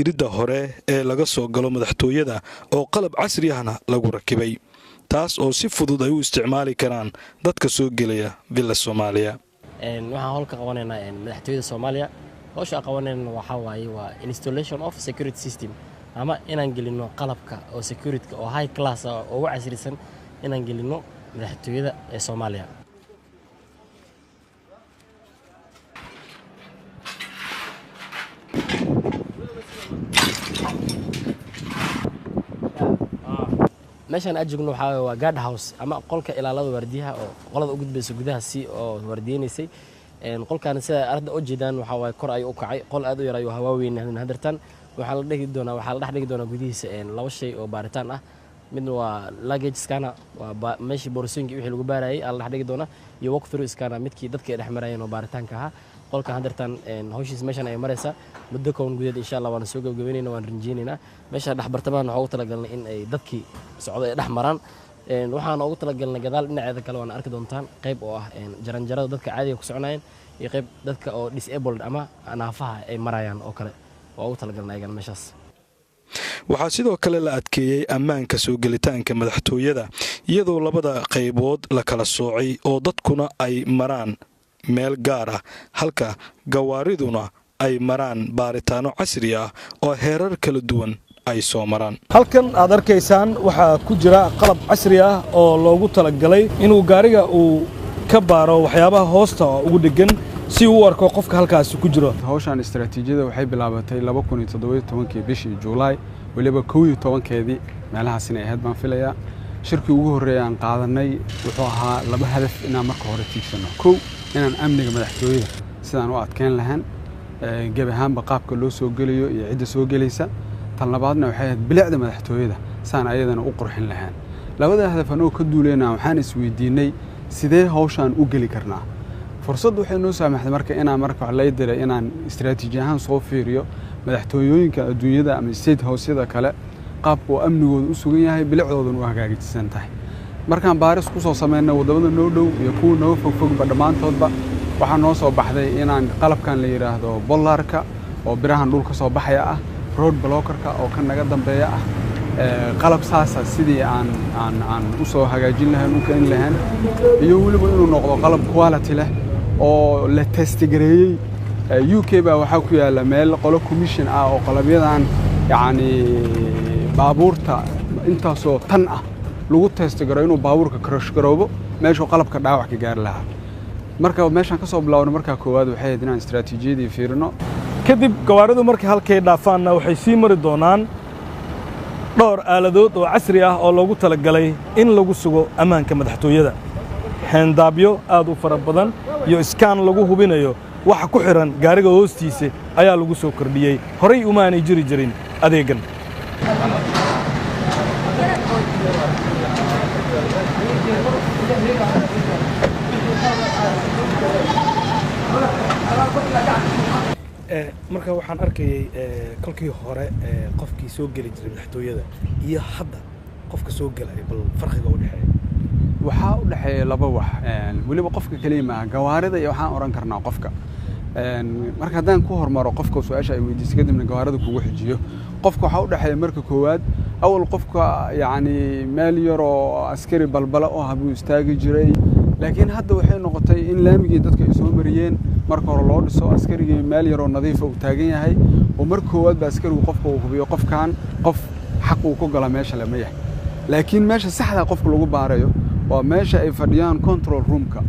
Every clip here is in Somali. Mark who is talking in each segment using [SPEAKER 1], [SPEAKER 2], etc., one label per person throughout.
[SPEAKER 1] irida hore ee laga soo galo madaxtooyada oo qalab casri ahna lagu rakibay taas oo si fudud ay u isticmaali karaan dadka soo gelaya Villa Soomaaliya.
[SPEAKER 2] waxaan howlka qabanaynaa madaxtooyada Soomaaliya howsha qabanayna waa installation of security system ama inaan gelino qalabka oo security oo high class oo casrisan inaan gelino madaxtooyada ee Soomaaliya. meeshan ajigno waa guard house ama qolka ilaalada wardiyaha oo qolada u gudbayso gudaha si oo wardiyeynayay qolkan sida arda oo jeedaan waa kor ay u kacay qol aad u yar ayuu hawa weyn hadartan waxa la dhigi doonaa gudihiisa laba shay oo baaritaan ah mid waa luggage scanner waa meeshii boorsooyinka wixii lagu baarayay la dhigi doona iyo walk through scanner midkii dadka dhex marayeen oo baaritaanka ahaa qolka hadartan hawshiis meeshan ay maraysa muddo koon gudeed insha Allah waan soo gabagabeynayna waan rinjiinayna meesha dhax bartamaha waxa uu talagalnay in ay dadkii socdo ay dhex maraan waxaan ugu talagalnay gadaal dhinaceeda kale waan arki doontaan qayb oo ah jaranjarada dadka caadiga ku soconayeen iyo qayb dadka oo disabled ama naafaha ay marayaan oo kale waa ugu talagalnay aygan meeshaas.
[SPEAKER 1] waxaa sidoo kale la adkeeyay ammaanka soo gelitaanka madaxtooyada iyadoo labada qaybood la kala soocay oo dadkuna ay maraan meel gaar ah halka gawaariduna ay maraan baaritaano casri ah oo heerar kala duwan ay soo maraan. halkan aad arkaysaan waxaa ku jira qalab casri ah oo loogu talagalay inuu gaariga uu ka baaro waxyaabaha hoosta ugu dhigan si uu arko qofka halkaas ku jiro.
[SPEAKER 3] hawshan istiraatiijiyada waxay bilaabatay 2017 bishii July waliba 11keedii meelahaas inay ahayd baan filayaa. shirkii ugu horeeyay aan qaadanay wuxuu ahaa laba hadaf inaan marka hore tiigsano. kow inaan amniga madaxtooyada sidaan u adkeyn lahayn gab ahaanba qaabka loo soo geliyo iyo cidda soo gelaysa. tan labaadna waxay ahayd bilicda madaxtooyada saan ayadana u qurxin lahayn. labada hadaf anoo ka duuleynaa waxaan isweydiinay sidee hawshan u gali karnaa. fursad waxay noo saamaxday marka inaan marka wax la diray inaan istiraatiiji ahaan soo fiiriyo madaxtooyooyinka adduunyada ama state house-yada kale qaabka oo amnigooda u sugan yahay bilicdooduna u hagaajisan tahay. markaan baaris ku soo sameynay wadamada noo dhow iyo kuwa noo fogba dhamaantoodba waxaa noo soo baxday inaan qalabkan la yiraahdo bollarka oo birahan dhulka soo baxaya ah road blockerka oo kan naga dambeeya ah qalab saasa sidii aan u soo hagaajin lahayn u keen lahayn iyo waliba inuu noqdo qalab quality leh oo la test gareeyay UK baa waxa ku yaala meel qolo commission ah oo qalabyadan yaani baabuurta intaasoo tan ah lagu test gareeyo inuu baabuurka crash garoobo meesha qalabka dhaawac ka gaar lahaa. marka meeshan ka soo bilaawno marka koowaad waxay inaan istiraatiijiyadii fiirino
[SPEAKER 1] kadib gawaaridu markay halkay dhaafaanna waxay sii mari doonaan dhowr aaladood oo casri ah oo loogu talagalay in lagu sugo ammaanka madaxtooyada. xeendaabyo aad u fara badan iyo iskaan lagu hubinayo waxa ku xiran gaariga hoostiisa ayaa lagu soo kordhiyay horay uma aanay jiri jirin adeegan. marka waxaan arkayay kolkii hore qofkii soo gali jiray madaxtooyada iyo hadda qofka soo galay bal farqiga u dhaxeeyo
[SPEAKER 3] waxaa u dhaxeeya laba wax waliba qofka kaliya ma gawaarida iyo waxaan oran karnaa qofka marka hadaan ku hormaro qofka su'aasha ay weydiisay kadibna gawaarida kugu xijiyo qofka waxa u dhaxeeya marka koowaad awal qofka yaani meel yar oo askari balbala oo habu istaagi jiray laakiin hadda waxay noqotay in laamigii dadka ay soo mariyeen marka hore loo dhiso askarigii meel yar oo nadiif ah u taagan yahay oo marka koowaad ba askarigu qofka uu hubiyo qofkan qof xaq uu ku gala meesha lama yahay laakiin meesha saxda qofka lagu baarayo waa meesha ay fadhiyaan control roomka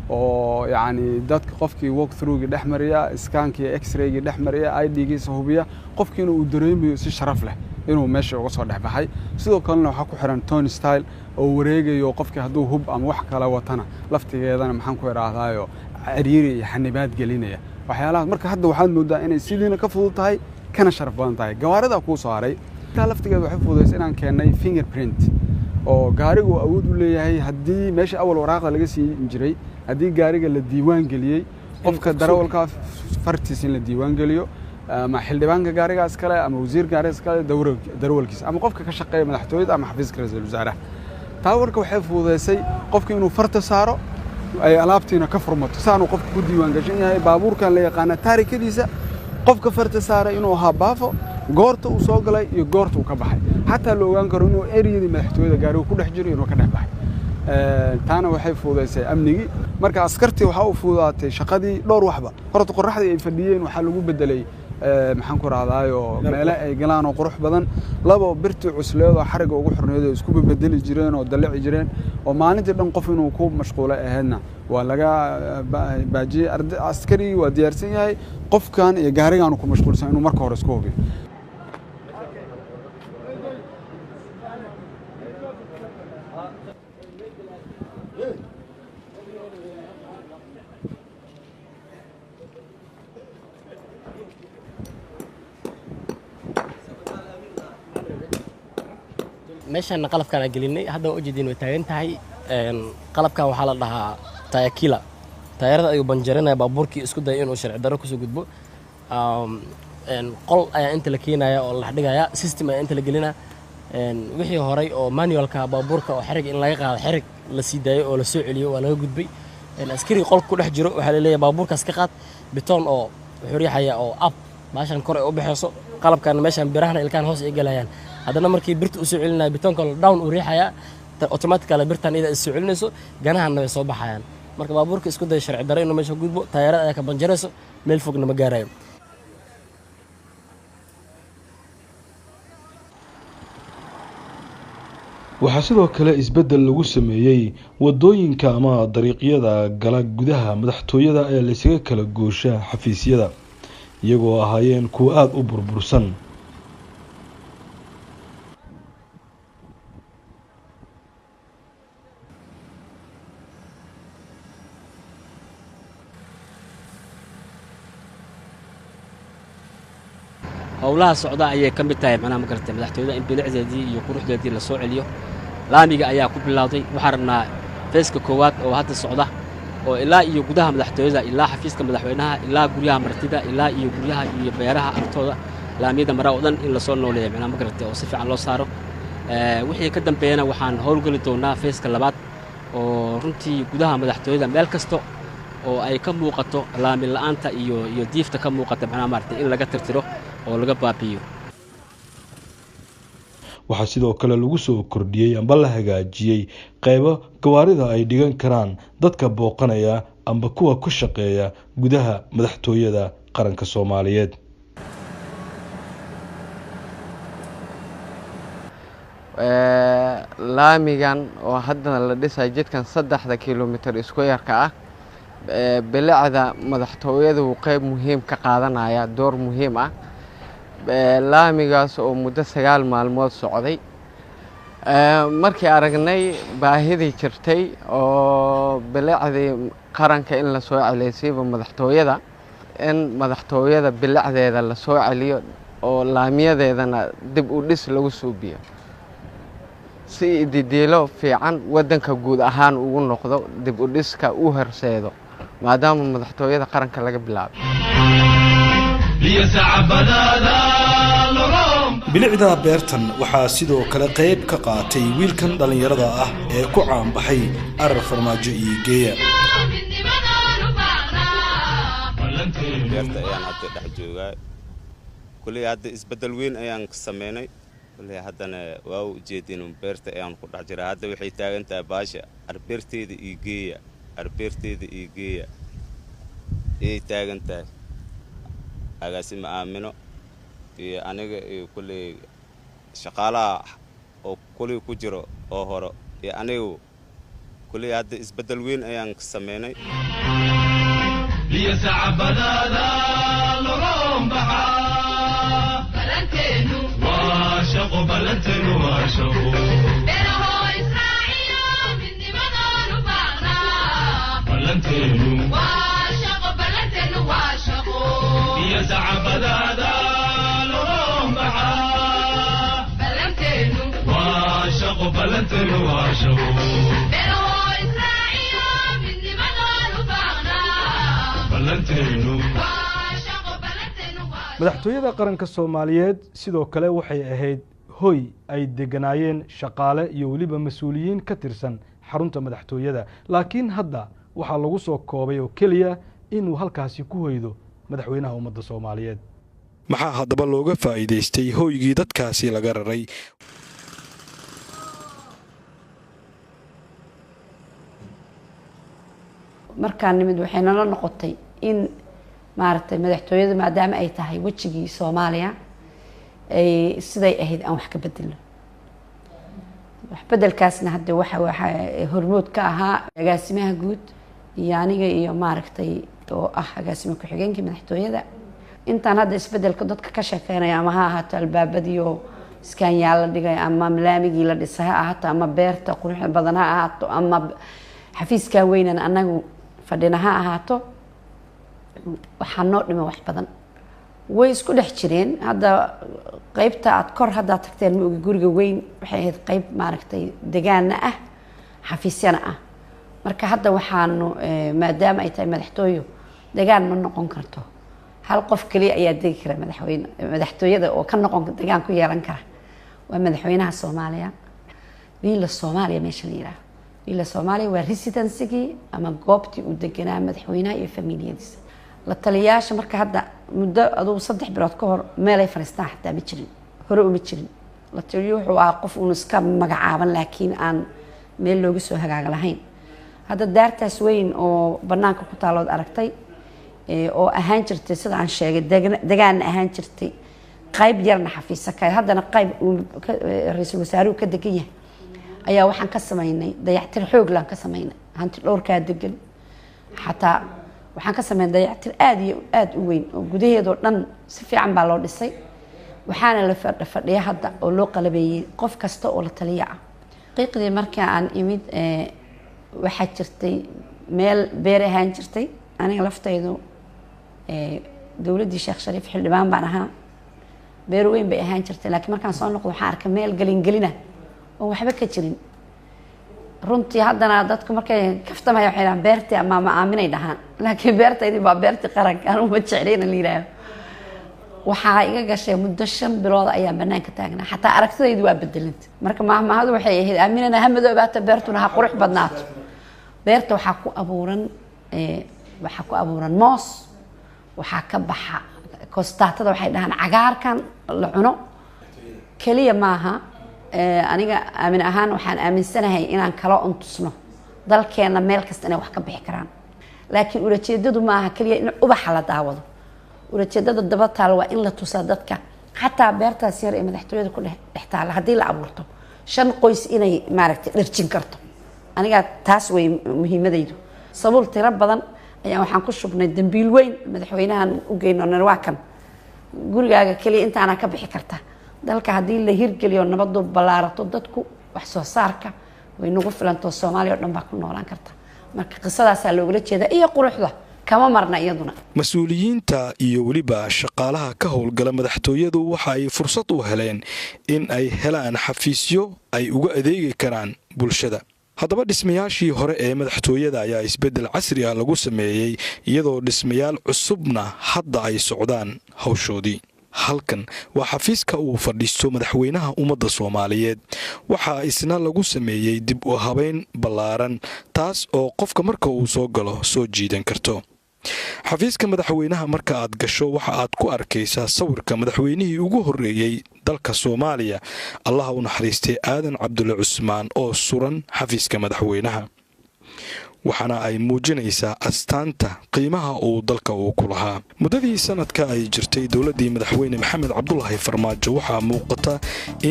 [SPEAKER 3] oo yaani dadka qofkii walk through-gi dhex mariya iskaankii x-ray-gi dhex mariya ID-giisa hubiya qofkiina uu dareemayo si sharaf leh inuu meesha uga soo dhex baxay. sidoo kalena waxa ku xiran tone style oo wareegayo qofkii hadduu hub ama wax kale watana laftigeedana maxaan ku iraahdaayo ciriiri iyo xanibaad gelinaya waxyaalaha. marka hadda waxaad moodaa inay sidiina ka fudud tahay kana sharaf badan tahay. gawaarida ku soo haray taa laftigeeda waxay fududeysay inaan keenay fingerprint oo gaarigu awood u leeyahay haddii meesha awal waraaqda laga sii jiray haddii gaariga la diiwaan geliyay qofka darawalka fartiisa in la diiwaan geliyo ama xildhibaanka gaarigaas kale ama wasiir gaarigaas kale darawalkiisa ama qofka ka shaqeeya madaxtooyada ama xafiiska ra'iisul wasaaraha. taa warka waxay fududeysay qofka inuu farta saaro ay alaabtiina ka furmato saanu qofku ku diiwaan gashan yahay baabuurkan la yaqaan taarikadiisa qofka farta saara inuu ahaa baafo goorta uu soo galay iyo goorta uu ka baxay xataa la ogaan karo inuu eriyadii madaxtooyada gaari ku dhex jiro inuu ka dhex baxay taana waxay fududaysay amnigii marka askartii waxa uu fududaatay shaqadii dhowr waxba horta qorraxdii ay fadhiyeen waxa lagu bedelay maxaan ku raadaayo meelo ay galaan oo qurux badan labo birtii cusleedo xariga ugu xorneedo isku bedeli jireen oo dalaci jireen oo maalintii dhan qof inuu ku mashquulay ahaydna waa laga baajiyay askari waa diyaarsan yahay qofkan iyo gaarigan ku mashquulsan inuu marka hore isku hubiyo
[SPEAKER 2] meeshan qalabkan aan gelinay hadda oo jeedin way taagan tahay qalabkan waxa la dhahaa tayakila taayarada ayuu banjarinaya baabuurkii isku day inuu sharci darro ku soo gudbo qol ayaa inta la keenaya oo la dhigaya system ayaa inta la gelina wixii horay oo manualka baabuurka oo xarig in laga qaado xarig la sii daayo oo la soo celiyo waa laga gudbay askari qol ku dhex jiro waxa la leeyahay baabuurkaas ka qaad betoon oo wuxuu riixaya oo up maashan kor ay u baxayso qalabkan meeshan birahna ilkaan hoos ay galayaan haddana markii birta u soo celinaya betoonka down u riixaya automatically birtan ida is soo celinayso ganahana way soo baxayaan marka baabuurka isku day sharci darro inuu meesha gudbo taayarada ay ka banjarayso meel fogna ma gaarayo
[SPEAKER 1] waxaa sidoo kale isbeddel lagu sameeyey wadooyinka ama dariiqyada gala gudaha madaxtooyada ee laysaga kala goosha xafiisyada iyagoo ahaayeen kuwa aada u burbursan
[SPEAKER 4] howlaha socda ayay ka mid tahay macnaha ma garatay madaxtooyada in bilicdeedii iyo quruxdeedii la soo celiyo laamiga ayaa ku bilowday waxaan rabnaa feeska koowaad oo hadda socda oo ilaa iyo gudaha madaxtooyada ilaa xafiiska madaxweynaha ilaa guryaha martida ilaa iyo guryaha iyo beeraha agtooda laamiyada mara oo dhan in la soo nooleeyo macnaha ma garatay oo si fiican loo saaro wixii ka dambeeyana waxaan howlgeli doonaa feeska labaad oo runtii gudaha madaxtooyada meel kasta oo ay ka muuqato laamin la'aanta iyo diifta ka muuqata macnaha maartay in laga tirtiro oo laga baabiyo
[SPEAKER 1] waxaa sidoo kale lagu soo kordhiyey amba la hagaajiyey qaybo gawaarida ay dhigan karaan dadka booqanaya amba kuwa ku shaqeeya gudaha madaxtooyada qaranka Soomaaliyeed
[SPEAKER 5] laamigan oo haddana la dhisay jidkan 3 kiiloomitir isku yarka ah bilicda madaxtooyadu qayb muhiim ka qaadanaya door muhiim ah laamigaas oo muddo 9 maalmood socday markii aragnay baahidii jirtay oo bilicdii qaranka in la soo celiyo madaxtooyada in madaxtooyada bilicdeeda la soo celiyo oo laamiyadeedana dib u dhis lagu suubiyo si didiilo fiican wadanka guud ahaan ugu noqdo dib u dhiska u horseedo maadaama madaxtooyada qaranka laga bilaabay
[SPEAKER 1] bilicda beertan waxaa sidoo kale qayb ka qaatay wiilkan dhalinyarada ah ee ku caan baxay arar farmaajo iyo geeya
[SPEAKER 6] beerta ayaan hadda dhex joogaa kulli hadda isbedel weyn ayaan sameynay kulli haddana waa u jeedin beerta ayaan ku dhex jiraa hadda waxay taagan tahay baasha arbeerteeda iyo geeya ay taagan tahay agaasima aamino iyo aniga iyo kulli shaqaalaha oo kulli ku jiro oo hore iyo anigu kulli hadda isbedel weyn ayaan sameynay
[SPEAKER 1] madaxtooyada qaranka Soomaaliyeed sidoo kale waxay ahayd hoy ay deganaayeen shaqaale iyo waliba mas'uuliyiin ka tirsan xarunta madaxtooyada laakiin hadda waxaa lagu soo koobay oo kaliya inuu halkaasi ku hoydo madaxweynaha ummadda Soomaaliyeed maxaa haddaba looga faa'iidaystay hooygii dadkaasi laga raray?
[SPEAKER 7] markaan nimid waxay nala noqotay in maaragtay madaxtooyadu maadaama ay tahay wejigii Soomaaliya ay siday ahayd aan wax ka bedelno. wax bedelkaasna hadda waxa hormood ka ahaa agaasimaha guud iyo aniga iyo maaragtay oo ah agaasimo ku xigeenkii madaxtooyada. intaan hadda isbedelka dadka ka shaqeynaya ama ha ahaato albaabadiyo iskaanyaal la dhigay ama laamigii la dhisay ha ahaato ama beerta quruxda badan ha ahaato ama xafiiska weynan anagu fadhina ha ahaato waxaa noo dhima wax badan way isku dhex jireen. hadda qaybta aad kor hadda tagteen ma ogi guriga weyn waxay ahayd qayb maaragtay deegaana ah xafiisyana ah. marka hadda waxaanu maadaama ay tahay madaxtooyo deegaan ma noqon karto hal qof kaliya ayaa degi kara madaxtooyada oo ka noqon deegaan ku yeelan kara waa madaxweynaha Soomaaliya. wiila Soomaaliya meesha la yiraahdo wiila Soomaaliya waa residency ama goobtii uu deganaa madaxweynaha iyo familiyadiisa. la taliyaasha marka hadda muddo aduu 3 bilood ka hor meel ay fariistaan xataa ma jirin hore uma jirin. la taliyo wuxuu ahaa qof uu iska magacaaban laakiin aan meel looga soo hagaag lahayn. hadda daartaas weyn oo banaanka ku taalood aragtay oo ahaan jirtay sida aan sheegay deegaan ahaan jirtay qayb yarna xafiisa ka haddana qayb ra'iisul wasaaruhu ka degan yahay ayaa waxaan ka sameynay dayactir xoog laan ka sameynay hanti dhowrka degan xataa waxaan ka sameynay dayactir aad iyo aad u weyn oo gudaheeda oo dhan si fiican baa loo dhisay. waxaana la fadhiya hadda oo loo qalabeeyay qof kasta oo la taliya ah. qiiqdii markii aan imid waxaa jirtay meel beer ahaan jirtay aniga laftaydu dawladdii Sheekh Shariif xildhibaan baan ahaa beer weyn bay ahaan jirtay laakiin markaan soo noqdo waxaan arkay meel galina oo waxba ka jirin. runtii haddana dadku markay kaftamay waxay dhahaan beertii ama ma aaminay dhahaan laakiin beertaydi baa beertii qaranka aan uma jeclayna la yiraahdo. waxaa iga gashay muddo 5 bilood ayaa banaanka taagnaa xataa aragtidaydu waa bedelantay. marka maahmaahadu waxay ahayd aaminana hamadoobaata beertuna ha qurux badnaato. beerta waxaa ku abuuran moos waxaa ka baxa kostaatada waxay dhahaan cagaarkan la cuno kaliya maaha. aniga aamin ahaan waxaan aaminsanahay inaan kala untusno dalkeena meel kasta inay wax ka bixi karaan laakiin ulajeedadu maaha kaliya in ubaxa la daawado. ulajeedada daba taal waa in la tusaa dadka xataa beertaas yar ee madaxtooyada ku dhex taala haddii la abuurto 5 qoys inay maaragtay dharjin karto. aniga taas way muhiimadaydu. sabuul tiro badan ayaa waxaan ku shubnay dambiil weyn madaxweynahan u geeyno narwaakan gurigaaga kaliya intaana ka bixi karta. dalka haddii la hirgeliyo nabadu ballaarato dadku wax soo saarka way nagu filanto Soomaaliya oo dhan baa ku noolaan karta. marka qisadaas looga jeedaa iyo quruxda kama marna iyaduna.
[SPEAKER 1] mas-uuliyiinta iyo weliba shaqaalaha ka howlgala madaxtooyadu waxa ay fursad u heleen in ay helaan xafiisyo ay uga adeegi karaan bulshada. haddaba dhismayaashii hore ee madaxtooyada ayaa isbeddel casri ah lagu sameeyey iyadoo dhismayaal cusubna hadda ay socdaan hawshoodii. halkan waa xafiiska uu fadhiisto madaxweynaha ummadda Soomaaliyeed. waxaa isna lagu sameeyey dib u habeyn ballaaran taas oo qofka marka uu soo galo soo jiidan karto. xafiiska madaxweynaha marka aad gasho waxa aad ku arkaysaa sawirka madaxweynihii ugu horreeyey dalka Soomaaliya Allah u naxariistay Aadan Cabdulle Cusmaan oo suran xafiiska madaxweynaha. waxaana ay muujinaysaa astaanta qiimaha uu dalka uu ku lahaa. muddadii sanadka ay jirtay dowladdii madaxweyne Maxamed Cabdullaahi Farmaajo waxaa muuqata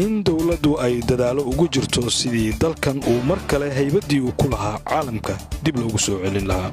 [SPEAKER 1] in dowladdu ay dadaalo ugu jirto sidii dalkan uu mar kale haybadii uu ku lahaa caalamka dib loogu soo celin lahaa.